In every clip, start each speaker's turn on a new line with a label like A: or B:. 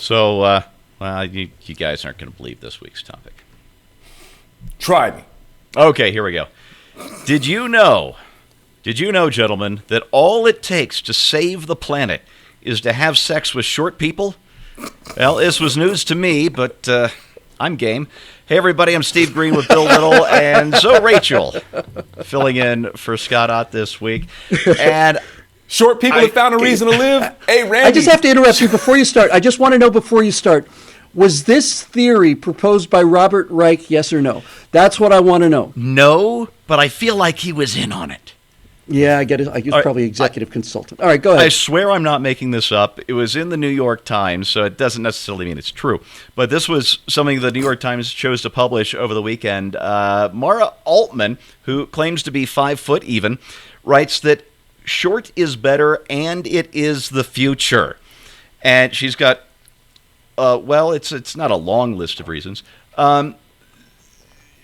A: So, well, you guys aren't going to believe this week's topic.
B: Try me.
A: Okay, here we go. Did you know, gentlemen, that all it takes to save the planet is to have sex with short people? Well, this was news to me, but I'm game. Hey, everybody, I'm Steve Green with Bill Little, and so Rachel, filling in for Scott Ott this week. And
B: short people have found a reason to live. Hey, Randy.
C: I just have to interrupt you before you start. I just want to know before you start, was this theory proposed by Robert Reich, yes or no? That's what I want to know.
A: No, but I feel like he was in on it.
C: Yeah, I get it. He was probably executive consultant. All right, go ahead.
A: I swear I'm not making this up. It was in the New York Times, so it doesn't necessarily mean it's true. But this was something the New York Times chose to publish over the weekend. Mara Altman, who claims to be 5 foot even, writes that short is better and it is the future. And she's got, it's not a long list of reasons.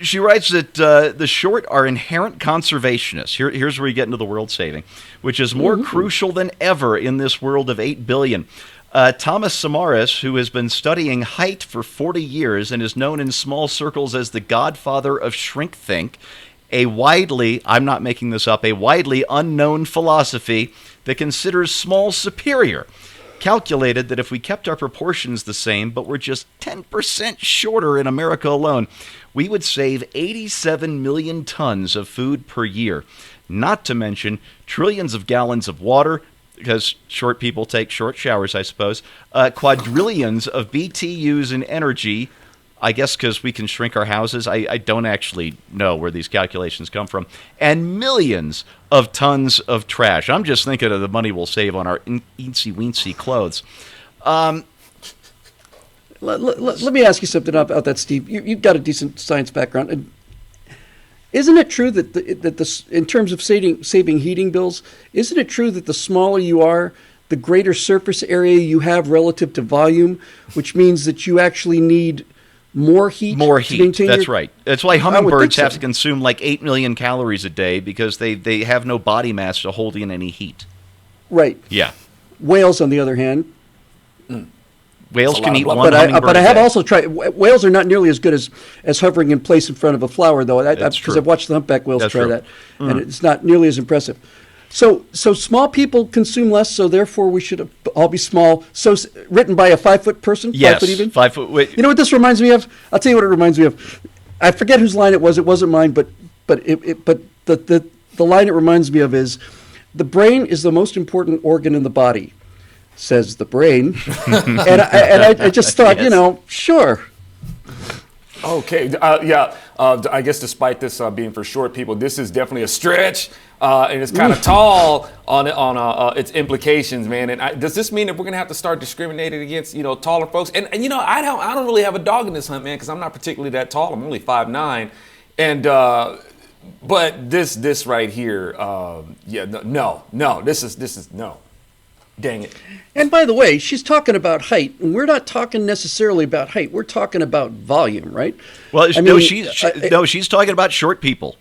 A: She writes that the short are inherent conservationists. Here's where you get into the world saving, which is more crucial than ever in this world of 8 billion. Thomas Samaras, who has been studying height for 40 years and is known in small circles as the godfather of shrinkthink, I'm not making this up, a widely unknown philosophy that considers small superior, calculated that if we kept our proportions the same, but were just 10% shorter in America alone, we would save 87 million tons of food per year, not to mention trillions of gallons of water, because short people take short showers, I suppose, quadrillions of BTUs in energy, I guess because we can shrink our houses. I don't actually know where these calculations come from. And millions of tons of trash. I'm just thinking of the money we'll save on our eensy-weensy clothes.
C: Let me ask you something about that, Steve. You've got a decent science background. Isn't it true that in terms of saving heating bills, isn't it true that the smaller you are, the greater surface area you have relative to volume, which means that you actually need more heat?
A: More heat, that's right. That's why hummingbirds have to consume like 8 million calories a day because they have no body mass to hold in any heat.
C: Right.
A: Yeah.
C: Whales, on the other hand...
A: Whales can eat one
C: hummingbird but I have also tried. Whales are not nearly as good as hovering in place in front of a flower, though. Because I've watched the humpback whales try that, and it's not nearly as impressive. So small people consume less, so therefore we should all be small. So written by a 5 foot person,
A: yes,
C: 5 foot even.
A: 5 foot. Wait.
C: You know what this reminds me of? I'll tell you what it reminds me of. I forget whose line it was. It wasn't mine, but the line it reminds me of is, the brain is the most important organ in the body, says the brain. and I just thought, yes. Sure.
B: Okay, I guess despite this being for short people, this is definitely a stretch, and it's kind of tall on its implications, man. And does this mean that we're gonna have to start discriminating against taller folks? And I don't really have a dog in this hunt, man, because I'm not particularly that tall. I'm only 5'9", and but this right here, no, this is no. Dang it.
C: And by the way, she's talking about height, and we're not talking necessarily about height. We're talking about volume, right?
A: Well, she's talking about short people.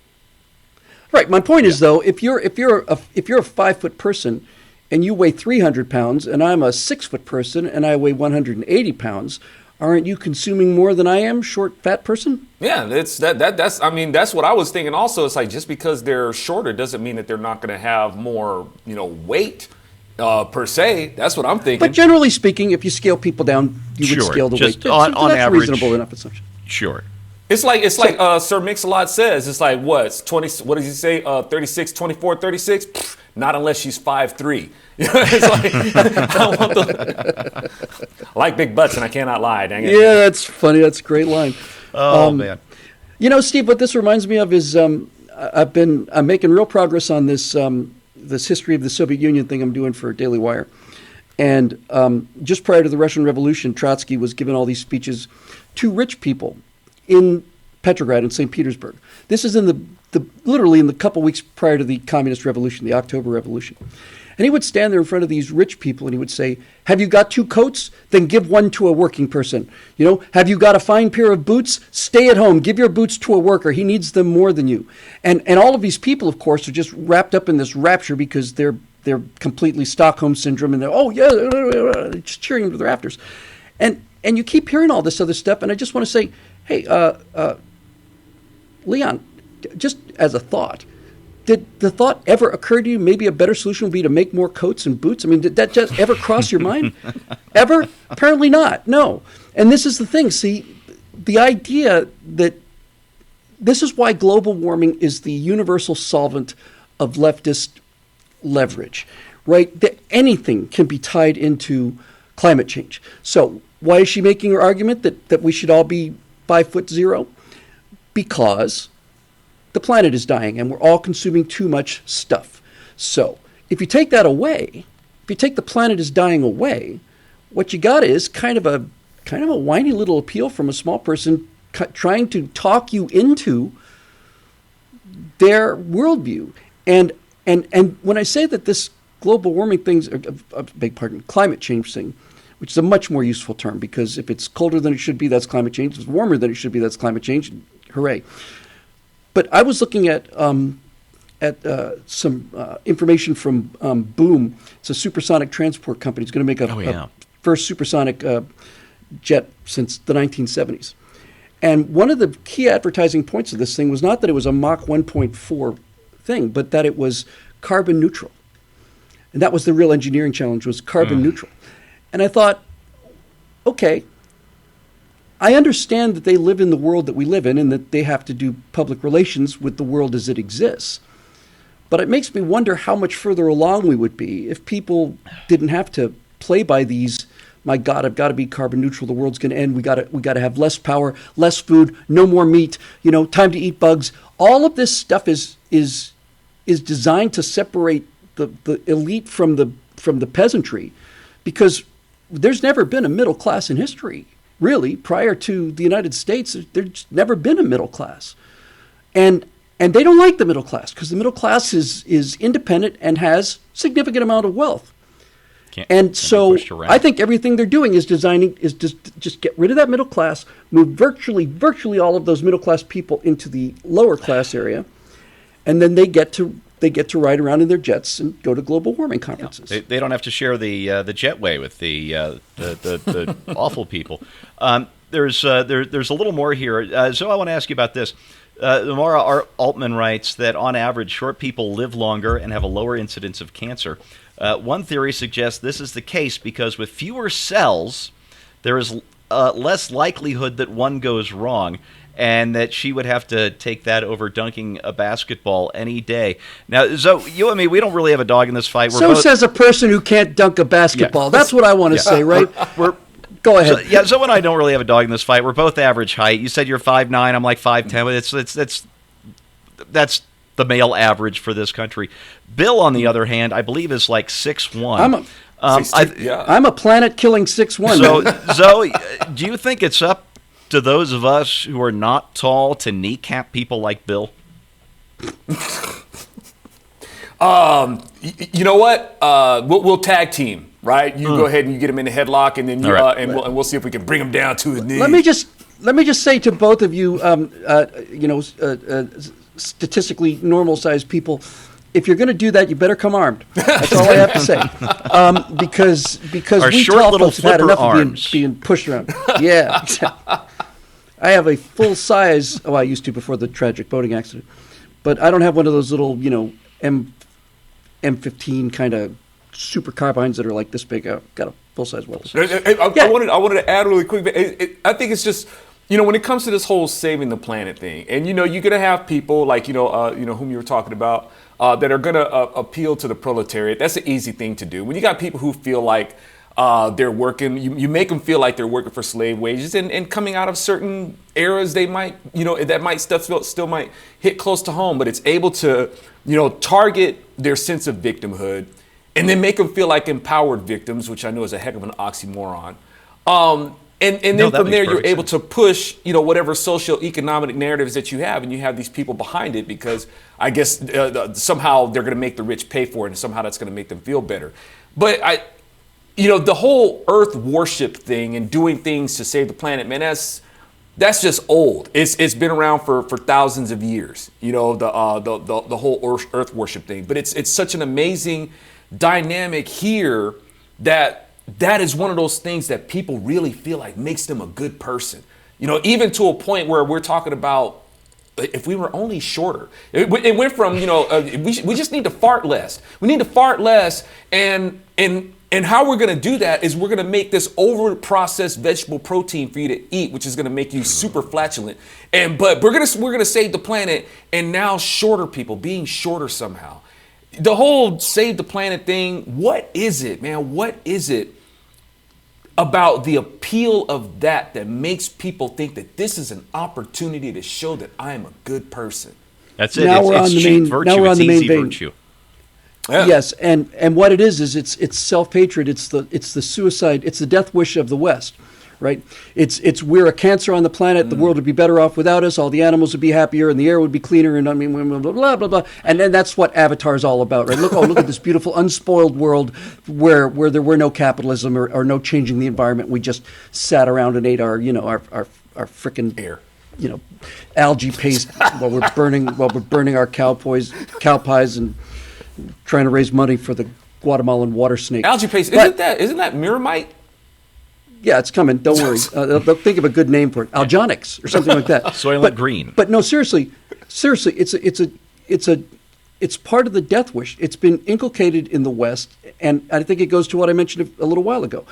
C: Right. My point is, though, if you're a 5 foot person and you weigh 300 pounds, and I'm a 6 foot person and I weigh 180 pounds, aren't you consuming more than I am, short, fat person?
B: Yeah, that's what I was thinking. Also, it's like just because they're shorter doesn't mean that they're not going to have more, weight. Per se, that's what I'm thinking.
C: But generally speaking, if you scale people down, you would scale the weight.
A: On
C: that's
A: average,
C: reasonable enough assumption.
A: Sure.
B: It's like Sir Mix-a-Lot says. It's like what 20? What does he say? 36, 24, 36. Pfft, not unless she's 5'3". It's like I like big butts, and I cannot lie. Dang it.
C: Yeah, that's funny. That's a great line.
A: Oh man.
C: Steve, what this reminds me of is I'm making real progress on this. This history of the Soviet Union thing I'm doing for Daily Wire. And just prior to the Russian Revolution, Trotsky was giving all these speeches to rich people in Petrograd and St. Petersburg. This is in literally in the couple weeks prior to the Communist Revolution, the October Revolution. And he would stand there in front of these rich people and he would say, have you got 2 coats? Then give one to a working person. Have you got a fine pair of boots? Stay at home. Give your boots to a worker. He needs them more than you. And all of these people, of course, are just wrapped up in this rapture because they're completely Stockholm syndrome and they're, oh yeah, just cheering to the rafters. And you keep hearing all this other stuff, and I just want to say, hey, Leon, just as a thought, did the thought ever occur to you maybe a better solution would be to make more coats and boots? I mean, did that just ever cross your mind? Ever? Apparently not. No. And this is the thing. See, the idea that this is why global warming is the universal solvent of leftist leverage, right? That anything can be tied into climate change. So why is she making her argument that we should all be 5'0"? Because the planet is dying and we're all consuming too much stuff. So if you take that away, if you take the planet is dying away, what you got is kind of a whiny little appeal from a small person trying to talk you into their worldview. And when I say that this global warming thing's, beg pardon, climate change thing, which is a much more useful term, because if it's colder than it should be, that's climate change. If it's warmer than it should be, that's climate change. Hooray. But I was looking at some information from Boom. It's a supersonic transport company. It's going to make a first supersonic jet since the 1970s. And one of the key advertising points of this thing was not that it was a Mach 1.4 thing, but that it was carbon neutral. And that was the real engineering challenge, was carbon neutral. And I thought, okay, I understand that they live in the world that we live in and that they have to do public relations with the world as it exists. But it makes me wonder how much further along we would be if people didn't have to play by these, my God, I've got to be carbon neutral, the world's going to end, we got to have less power, less food, no more meat, time to eat bugs. All of this stuff is designed to separate the elite from the peasantry, because there's never been a middle class in history. Really, prior to the United States, there's never been a middle class. And they don't like the middle class because the middle class is independent and has significant amount of wealth. So I think everything they're doing is just get rid of that middle class, move virtually all of those middle class people into the lower class area, and then they get to ride around in their jets and go to global warming conferences.
A: Yeah, they don't have to share the jetway with the awful people. There's a little more here. So I want to ask you about this. Mara Altman writes that on average, short people live longer and have a lower incidence of cancer. One theory suggests this is the case because with fewer cells, there is less likelihood that one goes wrong, and that she would have to take that over dunking a basketball any day. Now, Zoe, you and me, we don't really have a dog in this fight.
C: Says a person who can't dunk a basketball. Yeah. That's what I want to say, right? Go ahead.
A: Zoe and I don't really have a dog in this fight. We're both average height. You said you're 5'9", I'm like 5'10". That's the male average for this country. Bill, on the other hand, I believe is like 6'1".
C: I'm a planet-killing 6'1".
A: So, Zoe, do you think it's up to those of us who are not tall to kneecap people like Bill?
B: You know what? We'll tag team, right? You go ahead and you get him in the headlock, and then we'll see if we can bring him down to his knees.
C: Let me just say to both of you, statistically normal-sized people, if you're going to do that, you better come armed. That's all I have to say. Because
A: our
C: we tall folks have had enough of being pushed around. Yeah, exactly. I have a full-size. I used to before the tragic boating accident, but I don't have one of those little, M15 kind of super carbines that are like this big. I've got a full-size weapon.
B: I wanted to add really quick. I think it's just, when it comes to this whole saving the planet thing, and you're going to have people like whom you were talking about that are going to appeal to the proletariat. That's an easy thing to do. When you got people who feel like they're working, you make them feel like they're working for slave wages, and coming out of certain eras, they might, that might still might hit close to home, but it's able to, target their sense of victimhood, and then make them feel like empowered victims, which I know is a heck of an oxymoron. And then from there, you're able to push, whatever socio-economic narratives that you have, and you have these people behind it because I guess somehow they're going to make the rich pay for it, and somehow that's going to make them feel better. But the whole Earth worship thing and doing things to save the planet, man, that's just old. It's been around for thousands of years. The whole Earth worship thing. But it's such an amazing dynamic here that that is one of those things that people really feel like makes them a good person. You know, even to a point where we're talking about if we were only shorter. It went from, we just need to fart less. We need to fart less, and how we're going to do that is we're going to make this over-processed vegetable protein for you to eat, which is going to make you super flatulent. But we're going to save the planet, and now shorter people being shorter somehow. The whole save the planet thing, what is it, man? What is it about the appeal of that makes people think that this is an opportunity to show that I am a good person?
A: That's it.
C: Now we're on
A: It's
C: the
A: cheap
C: main-
A: virtue.
C: now we're on
A: It's
C: the main
A: easy
C: vein.
A: virtue.
B: Yeah.
C: Yes, and what it is it's self-hatred. It's the suicide. It's the death wish of the West, right? It's we're a cancer on the planet. The world would be better off without us. All the animals would be happier, and the air would be cleaner. And I mean, blah blah blah blah. And then that's what Avatar is all about, right? Look at this beautiful, unspoiled world where there were no capitalism or no changing the environment. We just sat around and ate our frickin'
B: Air.
C: Algae paste while we're burning our cow pies and trying to raise money for the Guatemalan water snake.
B: Algae paste,
C: But-
B: isn't that Miramite?
C: Yeah, it's coming. Don't worry. They'll think of a good name for it. Algonics or something like that.
A: Soylent Green.
C: But no, seriously, it's part of the death wish. It's been inculcated in the West, and I think it goes to what I mentioned a little while ago.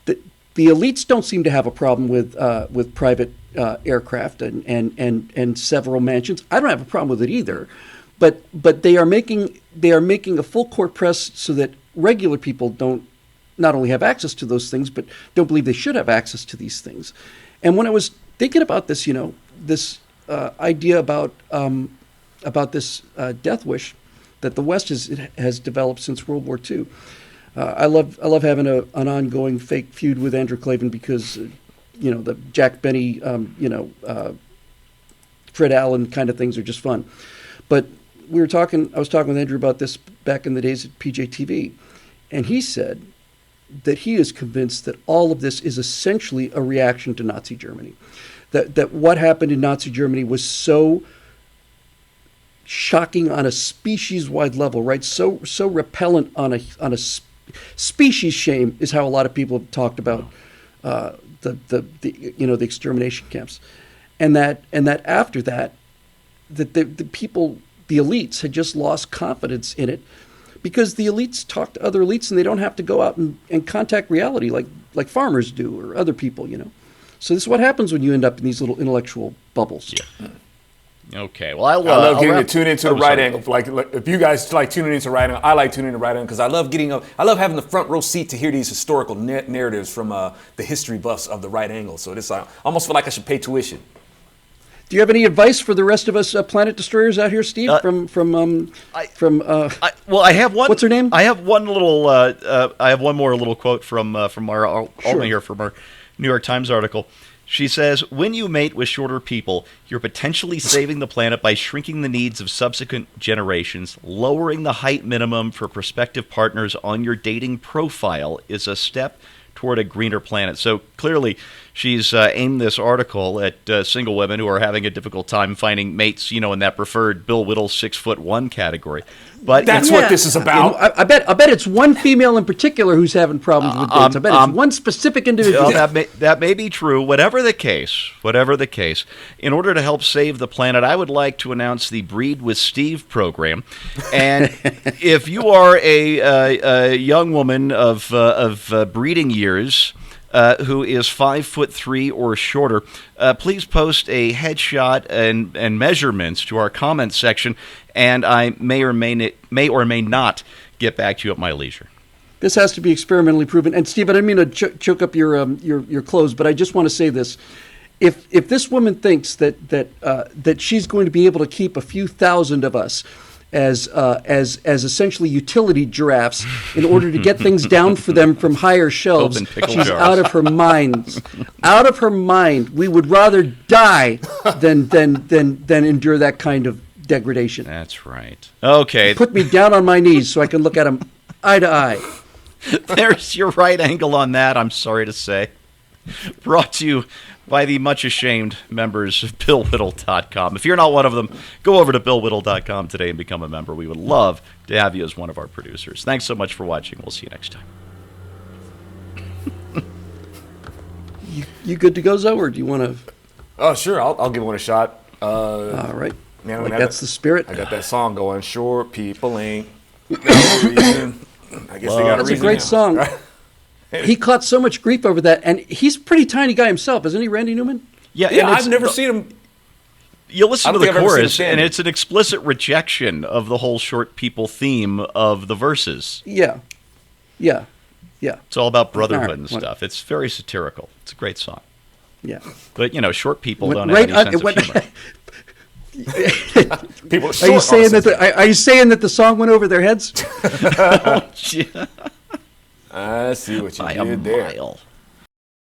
C: The elites don't seem to have a problem with private aircraft and several mansions. I don't have a problem with it either. But they are making a full court press so that regular people don't not only have access to those things, but don't believe they should have access to these things. And when I was thinking about this, this idea about this death wish that the West has developed since World War II, I love having an ongoing fake feud with Andrew Klavan because the Jack Benny, Fred Allen kind of things are just fun. But I was talking with Andrew about this back in the days at PJTV, and he said that he is convinced that all of this is essentially a reaction to Nazi Germany. That what happened in Nazi Germany was so shocking on a species-wide level, right? So repellent on a species shame is how a lot of people have talked about the extermination camps, and that after that the people, the elites, had just lost confidence in it because the elites talk to other elites and they don't have to go out and contact reality like farmers do or other people, So this is what happens when you end up in these little intellectual bubbles.
A: Yeah. Okay. Well,
B: I love getting to
A: wrap-
B: tune into
A: Oh,
B: the right
A: sorry.
B: angle. Like if you guys like tuning into right angle, I like tuning into right angle because I love having the front row seat to hear these historical narratives from the history buffs of the right angle. So this I almost feel like I should pay tuition.
C: Do you have any advice for the rest of us planet destroyers out here, Steve?
A: I have one.
C: What's her name?
A: I have one little. I have one more little quote from Mara Altman here from our New York Times article. She says, "When you mate with shorter people, you're potentially saving the planet by shrinking the needs of subsequent generations. Lowering the height minimum for prospective partners on your dating profile is a step toward a greener planet." So clearly, she's aimed this article at single women who are having a difficult time finding mates, in that preferred Bill Whittle 6'1" category. But
B: That's what this is about.
C: I bet it's one female in particular who's having problems with dates. I bet it's one specific individual.
A: Well, that may be true. Whatever the case, in order to help save the planet, I would like to announce the Breed with Steve program. And if you are a young woman of breeding years who is 5'3" or shorter, please post a headshot and measurements to our comments section, and I may or may not get back to you at my leisure.
C: This has to be experimentally proven. And Steve, I didn't mean to choke up your clothes, but I just want to say this: if this woman thinks that she's going to be able to keep a few thousand of us as essentially utility giraffes in order to get things down for them from higher shelves,
A: Open pickle
C: she's
A: jars.
C: out of her mind. Out of her mind. We would rather die than endure that kind of degradation.
A: That's right. Okay,
C: Put me down on my knees so I can look at him eye to eye.
A: there's your right angle on that, I'm sorry to say. Brought to you by the much ashamed members of BillWhittle.com. If you're not one of them, go over to BillWhittle.com today and become a member. We would love to have you as one of our producers. Thanks so much for watching. We'll see you next time.
C: You good to go, Zoe, or do you want to?
B: Oh, sure. I'll give one a shot.
C: All right.
B: Man,
C: Like that's the spirit.
B: I got that song going. Short people ain't got no reason. I guess they got
C: That's
B: a
C: a
B: reason
C: great
B: now.
C: song.
B: Right?
C: He caught so much grief over that, and he's a pretty tiny guy himself, isn't he, Randy Newman?
A: Yeah,
B: Yeah,
A: and it's-
B: I've never seen him.
A: You
B: I
A: listen to
B: don't
A: the
B: think I've ever seen
A: chorus,
B: him
A: and
B: standing.
A: it's an explicit rejection of the whole short people theme of the verses.
C: Yeah. Yeah. Yeah.
A: It's all about brotherhood
C: All right.
A: and stuff. It's very satirical. It's a great song.
C: Yeah.
A: But, short people
C: When-
A: don't
C: right,
A: have any sense
C: when-
A: of humor.
B: People
C: Are you saying that? Are you saying that the song went over their heads?
A: Yeah,
B: I see what you
A: by a
B: did there.
A: mile.